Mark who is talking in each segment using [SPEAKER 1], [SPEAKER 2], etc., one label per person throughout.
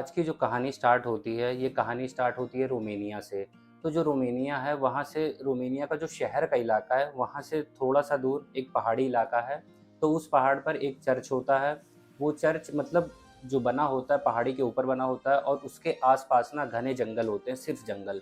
[SPEAKER 1] आज की जो कहानी स्टार्ट होती है, ये कहानी स्टार्ट होती है रोमेनिया से। तो जो रोमेनिया है, वहाँ से रोमेनिया का जो शहर का इलाका है, वहाँ से थोड़ा-सा दूर एक पहाड़ी इलाका है। तो उस पहाड़ पर एक चर्च होता है। वो चर्च मतलब जो बना होता है, पहाड़ी के ऊपर बना होता है और उसके आस-पास ना घने जंगल होते हैं, सिर्फ़ जंगल।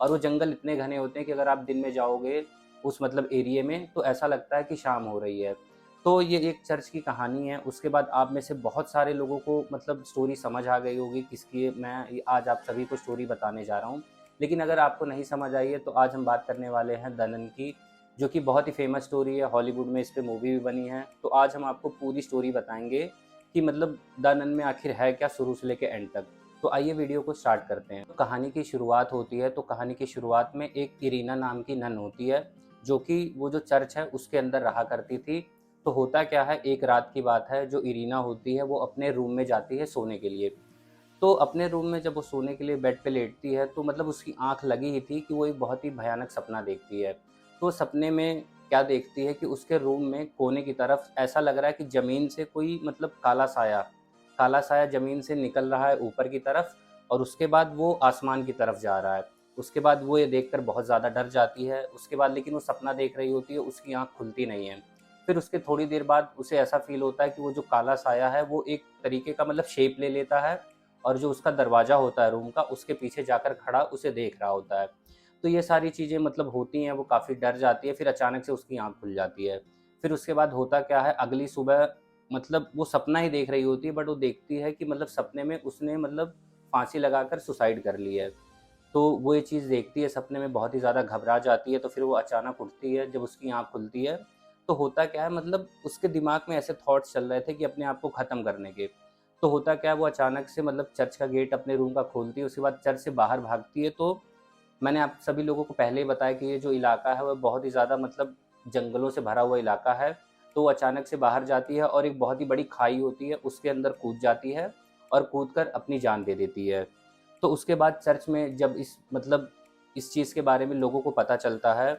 [SPEAKER 1] और वो जंगल इतने घने होते हैं कि अगर आप दिन में जाओगे उस मतलब एरिये में, तो ऐसा लगता है कि शाम हो रही है। तो ये एक चर्च की कहानी है। उसके बाद आप में से बहुत सारे लोगों को मतलब स्टोरी समझ आ गई होगी किसकी मैं ये आज आप सभी को स्टोरी बताने जा रहा हूँ। लेकिन अगर आपको नहीं समझ आई है तो आज हम बात करने वाले हैं द नन की, जो कि बहुत ही फ़ेमस स्टोरी है, हॉलीवुड में इस पे मूवी भी बनी है। तो आज हम आपको पूरी स्टोरी बताएँगे कि मतलब द नन में आखिर है क्या शुरू से लेके एंड तक। तो आइए वीडियो को स्टार्ट करते हैं। तो कहानी की शुरुआत होती है, तो कहानी की शुरुआत में एक इरीना नाम की नन होती है, जो कि वो जो चर्च है उसके अंदर रहा करती थी। तो होता क्या है, एक रात की बात है, जो इरीना होती है वो अपने रूम में जाती है सोने के लिए। तो अपने रूम में जब वो सोने के लिए बेड पे लेटती है, तो मतलब उसकी आँख लगी ही थी कि वो एक बहुत ही भयानक सपना देखती है। तो सपने में क्या देखती है कि उसके रूम में कोने की तरफ ऐसा लग रहा है कि ज़मीन से कोई मतलब काला साया ज़मीन से निकल रहा है ऊपर की तरफ, और उसके बाद वो आसमान की तरफ जा रहा है। उसके बाद वो ये देखकर बहुत ज़्यादा डर जाती है। उसके बाद लेकिन वो सपना देख रही होती है, उसकी आँख खुलती नहीं है। फिर उसके थोड़ी देर बाद उसे ऐसा फ़ील होता है कि वो जो काला साया है, वो एक तरीके का मतलब शेप ले लेता है, और जो उसका दरवाज़ा होता है रूम का, उसके पीछे जाकर खड़ा उसे देख रहा होता है। तो ये सारी चीज़ें मतलब होती हैं, वो काफ़ी डर जाती है, फिर अचानक से उसकी आँख खुल जाती है। फिर उसके बाद होता क्या है, अगली सुबह मतलब वो सपना ही देख रही होती है, बट वो देखती है कि मतलब सपने में उसने मतलब फांसी लगाकर सुसाइड कर ली है। तो वो ये चीज़ देखती है सपने में, बहुत ही ज़्यादा घबरा जाती है, तो फिर वो अचानक उठती है, जब उसकी आँख खुलती है, तो होता क्या है मतलब उसके दिमाग में ऐसे थॉट्स चल रहे थे कि अपने आप को ख़त्म करने के। तो होता क्या है, वो अचानक से मतलब चर्च का गेट अपने रूम का खोलती है, उसके बाद चर्च से बाहर भागती है। तो मैंने आप सभी लोगों को पहले ही बताया कि ये जो इलाका है वह बहुत ही ज़्यादा मतलब जंगलों से भरा हुआ इलाका है। तो वो अचानक से बाहर जाती है और एक बहुत ही बड़ी खाई होती है, उसके अंदर कूद जाती है और कूदकर अपनी जान दे देती है। तो उसके बाद चर्च में जब इस मतलब इस चीज़ के बारे में लोगों को पता चलता है,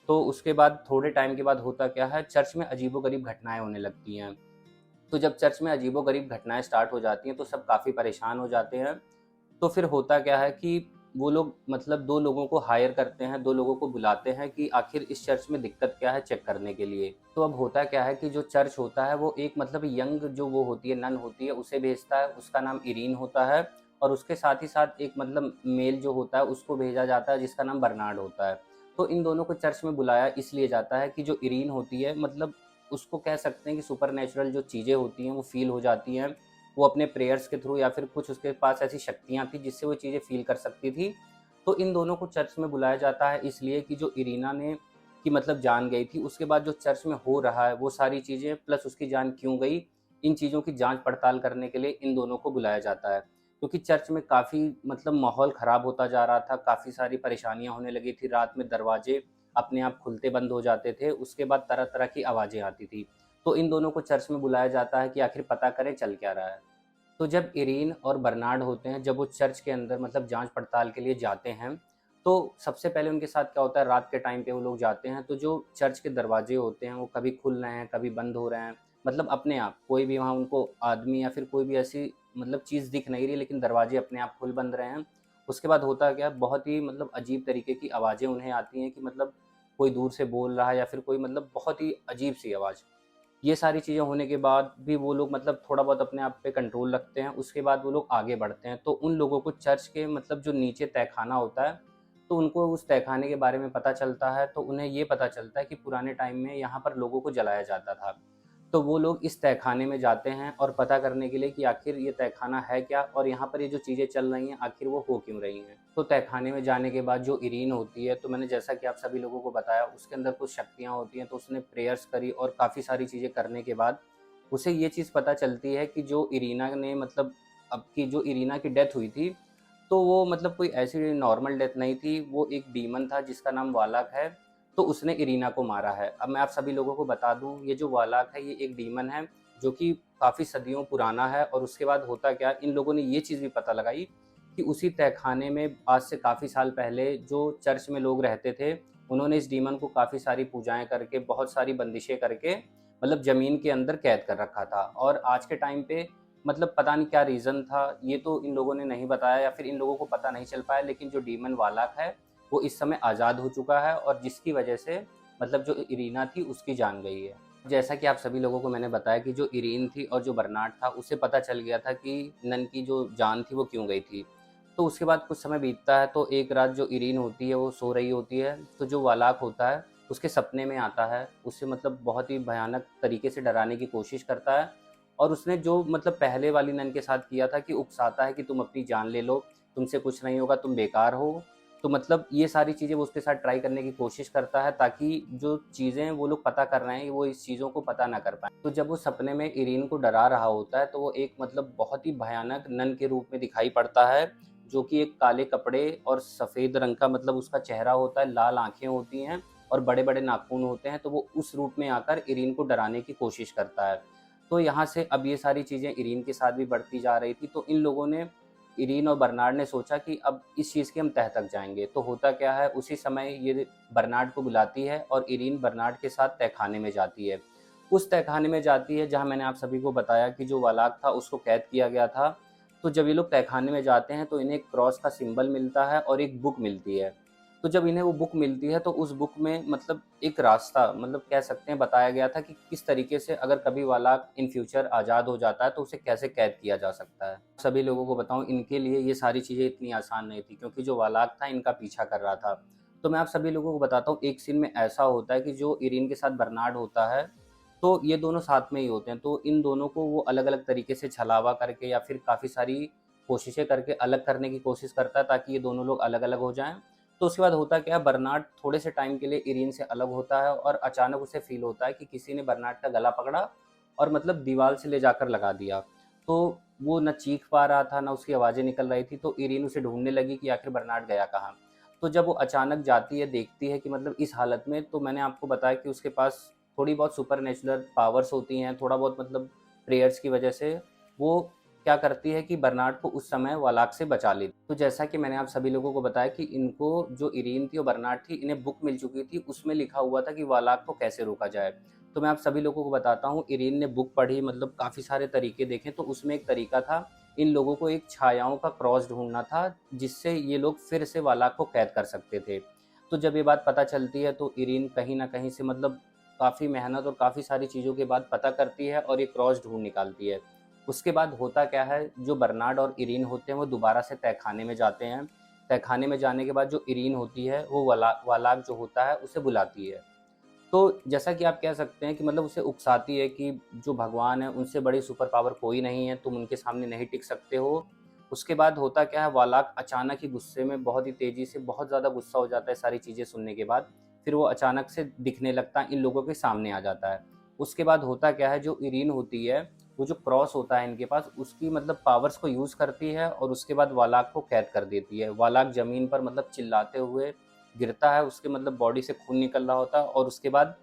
[SPEAKER 1] तो उसके बाद थोड़े टाइम के बाद होता क्या है, चर्च में अजीबो-गरीब घटनाएँ होने लगती हैं। तो जब चर्च में अजीबो-गरीब घटनाएँ स्टार्ट हो जाती हैं, तो सब काफ़ी परेशान हो जाते हैं। तो फिर होता क्या है कि वो लोग मतलब 2 लोगों को हायर करते हैं, 2 लोगों को बुलाते हैं कि आखिर इस चर्च में दिक्कत क्या है चेक करने के लिए। तो अब होता क्या है कि जो चर्च होता है वो एक मतलब यंग जो वो होती है, नन होती है, उसे भेजता है, उसका नाम इरीन होता है, और उसके साथ ही साथ एक मतलब मेल जो होता है उसको भेजा जाता है जिसका नाम बर्नार्ड होता है। तो इन दोनों को चर्च में बुलाया इसलिए जाता है कि जो इरीन होती है मतलब उसको कह सकते हैं कि सुपरनैचुरल जो चीज़ें होती हैं वो फ़ील हो जाती हैं। वो अपने प्रेयर्स के थ्रू या फिर कुछ उसके पास ऐसी शक्तियाँ थी जिससे वो चीज़ें फ़ील कर सकती थी। तो इन दोनों को चर्च में बुलाया जाता है इसलिए कि जो इरीना ने की मतलब जान गई थी, उसके बाद जो चर्च में हो रहा है वो सारी चीज़ें प्लस उसकी जान क्यों गई, इन चीज़ों की जाँच-पड़ताल करने के लिए इन दोनों को बुलाया जाता है। क्योंकि चर्च में काफ़ी मतलब माहौल ख़राब होता जा रहा था, काफ़ी सारी परेशानियाँ होने लगी थी, रात में दरवाजे अपने आप खुलते बंद हो जाते थे, उसके बाद तरह-तरह की आवाज़ें आती थी। तो इन दोनों को चर्च में बुलाया जाता है कि आखिर पता करें चल क्या रहा है। तो जब इरीन और बर्नार्ड होते हैं, जब वो चर्च के अंदर मतलब जाँच-पड़ताल के लिए जाते हैं, तो सबसे पहले उनके साथ क्या होता है, रात के टाइम पे वो लोग जाते हैं, तो जो चर्च के दरवाजे होते हैं, वो कभी खुल रहे हैं, कभी बंद हो रहे हैं, मतलब अपने आप। कोई भी वहाँ उनको आदमी या फिर कोई भी ऐसी मतलब चीज़ दिख नहीं रही, लेकिन दरवाजे अपने आप खुल बंद रहे हैं। उसके बाद होता क्या है, बहुत ही मतलब अजीब तरीके की आवाज़ें उन्हें आती हैं कि मतलब कोई दूर से बोल रहा है या फिर कोई मतलब बहुत ही अजीब-सी आवाज़। ये सारी चीज़ें होने के बाद भी वो लोग मतलब थोड़ा बहुत अपने आप पे कंट्रोल रखते हैं, उसके बाद वो लोग आगे बढ़ते हैं। तो उन लोगों को चर्च के मतलब जो नीचे तहखाना होता है, तो उनको उस तहखाने के बारे में पता चलता है, तो उन्हें ये पता चलता है कि पुराने टाइम में यहाँ पर लोगों को जलाया जाता था। तो वो लोग इस तहखाने में जाते हैं और पता करने के लिए कि आखिर ये तहखाना है क्या और यहाँ पर ये जो चीज़ें चल रही हैं, आखिर वो हो क्यों रही हैं। तो तहखाने में जाने के बाद जो इरीन होती है, तो मैंने जैसा कि आप सभी लोगों को बताया, उसके अंदर कुछ शक्तियाँ होती हैं, तो उसने प्रेयर्स करी और काफ़ी सारी चीज़ें करने के बाद उसे ये चीज़ पता चलती है कि जो इरीना ने मतलब अब की जो इरीना की डेथ हुई थी, तो वो मतलब कोई ऐसी नॉर्मल डेथ नहीं थी, वो एक डीमन था जिसका नाम वालाक है, तो उसने इरीना को मारा है। अब मैं आप सभी लोगों को बता दूँ, ये जो वालाक है, ये एक डीमन है, जो कि काफ़ी सदियों पुराना है, और उसके बाद होता क्या, इन लोगों ने ये चीज़ भी पता लगाई कि उसी तहखाने में आज से काफ़ी साल पहले जो चर्च में लोग रहते थे, उन्होंने इस डीमन को काफ़ी सारी पूजाएँ करके, बहुत सारी बंदिशें करके मतलब ज़मीन के अंदर कैद कर रखा था, और आज के टाइम पे मतलब पता नहीं क्या रीज़न था, ये तो इन लोगों ने नहीं बताया या फिर इन लोगों को पता नहीं चल पाया, लेकिन जो डीमन वालाक है, वो इस समय आज़ाद हो चुका है और जिसकी वजह से मतलब जो इरीना थी उसकी जान गई है। जैसा कि आप सभी लोगों को मैंने बताया कि जो इरीन थी और जो बर्नार्ड था, उसे पता चल गया था कि नन की जो जान थी वो क्यों गई थी। तो उसके बाद कुछ समय बीतता है, तो एक रात जो इरीन होती है वो सो रही होती है, तो जो वालाक होता है उसके सपने में आता है, उसे मतलब बहुत ही भयानक तरीके से डराने की कोशिश करता है और उसने जो मतलब पहले वाली नन के साथ किया था कि उकसाता है कि तुम अपनी जान ले लो, तुमसे कुछ नहीं होगा, तुम बेकार हो। तो मतलब ये सारी चीज़ें वो उसके साथ ट्राई करने की कोशिश करता है ताकि जो चीज़ें वो लोग पता कर रहे हैं, वो इस चीज़ों को पता ना कर पाएँ। तो जब वो सपने में इरीन को डरा रहा होता है, तो वो एक मतलब बहुत ही भयानक नन के रूप में दिखाई पड़ता है, जो कि एक काले कपड़े और सफ़ेद रंग का मतलब उसका चेहरा होता है, लाल आँखें होती हैं और बड़े-बड़े नाखून होते हैं, तो वो उस रूप में आकर इरीन को डराने की कोशिश करता है। तो यहाँ से अब ये सारी चीज़ें इरीन के साथ भी बढ़ती जा रही थी, तो इन लोगों ने इरीन और बर्नार्ड ने सोचा कि अब इस चीज़ की हम तह तक जाएँगे। तो होता क्या है, उसी समय ये बर्नार्ड को बुलाती है और इरीन बर्नार्ड के साथ तहखाने में जाती है। उस तहखाने में जाती है जहाँ मैंने आप सभी को बताया कि जो वालाक था उसको कैद किया गया था। तो जब ये लोग तहखाने में जाते हैं तो इन्हें एक क्रॉस का सिंबल मिलता है और एक बुक मिलती है। तो जब इन्हें वो बुक मिलती है तो उस बुक में मतलब एक रास्ता मतलब कह सकते हैं बताया गया था कि किस तरीके से अगर कभी वालाक इन फ्यूचर आज़ाद हो जाता है तो उसे कैसे कैद किया जा सकता है। सभी लोगों को बताऊँ, इनके लिए ये सारी चीज़ें इतनी आसान नहीं थी क्योंकि जो वालाक था इनका पीछा कर रहा था। तो मैं आप सभी लोगों को बताता हूँ, एक सीन में ऐसा होता है कि जो इरीन के साथ बर्नार्ड होता है, तो ये दोनों साथ में ही होते हैं। तो इन दोनों को वो अलग-अलग तरीके से छलावा करके या फिर काफ़ी सारी कोशिशें करके अलग करने की कोशिश करता है ताकि ये दोनों लोग अलग-अलग हो जाएँ। तो उसके बाद होता क्या है, बर्नार्ड थोड़े से टाइम के लिए इरीन से अलग होता है और अचानक उसे फ़ील होता है कि किसी ने बर्नार्ड का गला पकड़ा और मतलब दीवार से ले जाकर लगा दिया। तो वो ना चीख पा रहा था, ना उसकी आवाज़ें निकल रही थी, तो इरीन उसे ढूँढने लगी कि आखिर बर्नार्ड गया कहाँ? तो जब वो अचानक जाती है, देखती है कि मतलब इस हालत में, तो मैंने आपको बताया कि उसके पास थोड़ी बहुत सुपरनैचुरल पावर्स होती हैं, थोड़ा बहुत मतलब प्रेयर्स की वजह से वो क्या करती है कि बर्नार्ड को उस समय वालाक से बचा लेती। तो जैसा कि मैंने आप सभी लोगों को बताया कि इनको जो इरीन थी और बर्नार्ड थी, इन्हें बुक मिल चुकी थी, उसमें लिखा हुआ था कि वालाक को कैसे रोका जाए। तो मैं आप सभी लोगों को बताता हूँ, इरीन ने बुक पढ़ी, मतलब काफ़ी सारे तरीके देखे, तो उसमें एक तरीका था, इन लोगों को एक छायाओं का क्रॉस ढूँढना था, जिससे ये लोग फिर से वालाक को कैद कर सकते थे। तो जब ये बात पता चलती है तो इरीन कहीं न कहीं से मतलब काफ़ी मेहनत और काफ़ी सारी चीज़ों के बाद पता करती है और ये क्रॉस ढूँढ निकालती है। उसके बाद होता क्या है, जो बर्नार्ड और इरीन होते हैं वो दोबारा से तहखाने में जाते हैं। तहखाने में जाने के बाद जो इरीन होती है वो वालाक जो होता है उसे बुलाती है। तो जैसा कि आप कह सकते हैं कि मतलब उसे उकसाती है कि जो भगवान है उनसे बड़ी सुपर पावर कोई नहीं है, तुम उनके सामने नहीं टिक सकते हो। उसके बाद होता क्या है, वालाक अचानक ही गुस्से में बहुत ही तेज़ी से बहुत ज़्यादा गुस्सा हो जाता है सारी चीज़ें सुनने के बाद। फिर वो अचानक से दिखने लगता है, इन लोगों के सामने आ जाता है। उसके बाद होता क्या है, जो इरीन होती है, वो जो क्रॉस होता है इनके पास, उसकी मतलब पावर्स को यूज़ करती है और उसके बाद वालाक को कैद कर देती है। वालाक ज़मीन पर मतलब चिल्लाते हुए गिरता है, उसके मतलब बॉडी से खून निकल रहा होता है और उसके बाद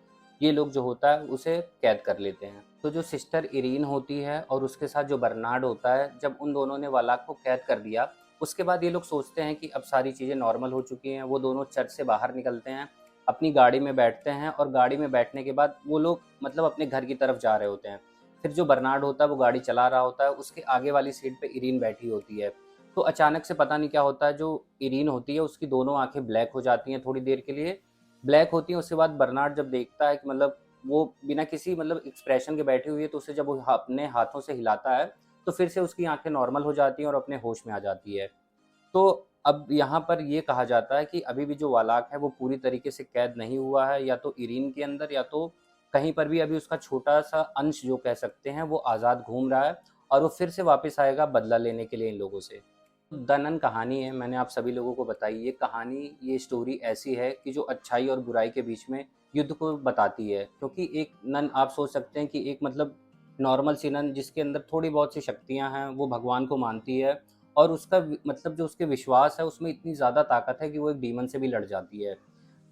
[SPEAKER 1] ये लोग जो होता है उसे कैद कर लेते हैं। तो जो सिस्टर इरीन होती है और उसके साथ जो बर्नार्ड होता है, जब उन दोनों ने वालाक को कैद कर दिया, उसके बाद ये लोग सोचते हैं कि अब सारी चीज़ें नॉर्मल हो चुकी हैं। वो दोनों चर्च से बाहर निकलते हैं, अपनी गाड़ी में बैठते हैं और गाड़ी में बैठने के बाद वो लोग मतलब अपने घर की तरफ जा रहे होते हैं। फिर जो बर्नार्ड होता है वो गाड़ी चला रहा होता है, उसके आगे वाली सीट पे इरीन बैठी होती है। तो अचानक से पता नहीं क्या होता है, जो इरीन होती है उसकी दोनों आँखें ब्लैक हो जाती हैं थोड़ी देर के लिए, ब्लैक होती हैं। उसके बाद बर्नार्ड जब देखता है कि मतलब वो बिना किसी मतलब एक्सप्रेशन के बैठी हुई है, तो उसे जब वो अपने हाथों से हिलाता है, तो फिर से उसकी आँखें नॉर्मल हो जाती हैं और अपने होश में आ जाती है। तो अब यहाँ पर ये कहा जाता है कि अभी भी जो वालाक है वो पूरी तरीके से कैद नहीं हुआ है, या तो इरीन के अंदर या तो कहीं पर भी अभी उसका छोटा-सा अंश जो कह सकते हैं वो आज़ाद घूम रहा है और वो फिर से वापस आएगा बदला लेने के लिए इन लोगों से। द नन कहानी है, मैंने आप सभी लोगों को बताई। ये कहानी, ये स्टोरी ऐसी है कि जो अच्छाई और बुराई के बीच में युद्ध को बताती है, क्योंकि एक नन आप सोच सकते हैं कि एक मतलब नॉर्मल सी नन जिसके अंदर थोड़ी बहुत सी शक्तियाँ हैं, वो भगवान को मानती है और उसका मतलब जो उसके विश्वास है उसमें इतनी ज़्यादा ताकत है कि वो एक डीमन से भी लड़ जाती है।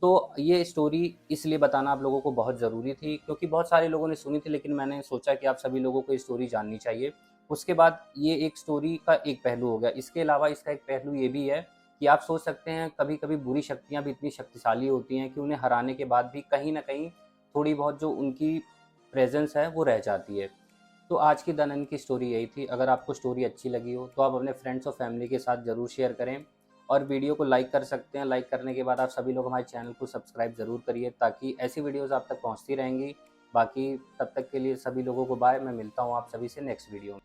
[SPEAKER 1] तो ये स्टोरी इसलिए बताना आप लोगों को बहुत ज़रूरी थी क्योंकि बहुत सारे लोगों ने सुनी थी, लेकिन मैंने सोचा कि आप सभी लोगों को ये स्टोरी जाननी चाहिए। उसके बाद ये एक स्टोरी का एक पहलू हो गया। इसके अलावा इसका एक पहलू ये भी है कि आप सोच सकते हैं कभी-कभी बुरी शक्तियाँ भी इतनी शक्तिशाली होती हैं कि उन्हें हराने के बाद भी कहीं न कहीं थोड़ी बहुत जो उनकी प्रेज़ेंस है वो रह जाती है। तो आज की दनन की स्टोरी यही थी। अगर आपको स्टोरी अच्छी लगी हो तो आप अपने फ्रेंड्स और फैमिली के साथ ज़रूर शेयर करें और वीडियो को लाइक कर सकते हैं। लाइक करने के बाद आप सभी लोग हमारे चैनल को सब्सक्राइब ज़रूर करिए ताकि ऐसी वीडियोज़ आप तक पहुँचती रहेंगी। बाकी तब तक के लिए सभी लोगों को बाय। मैं मिलता हूँ आप सभी से नेक्स्ट वीडियो में।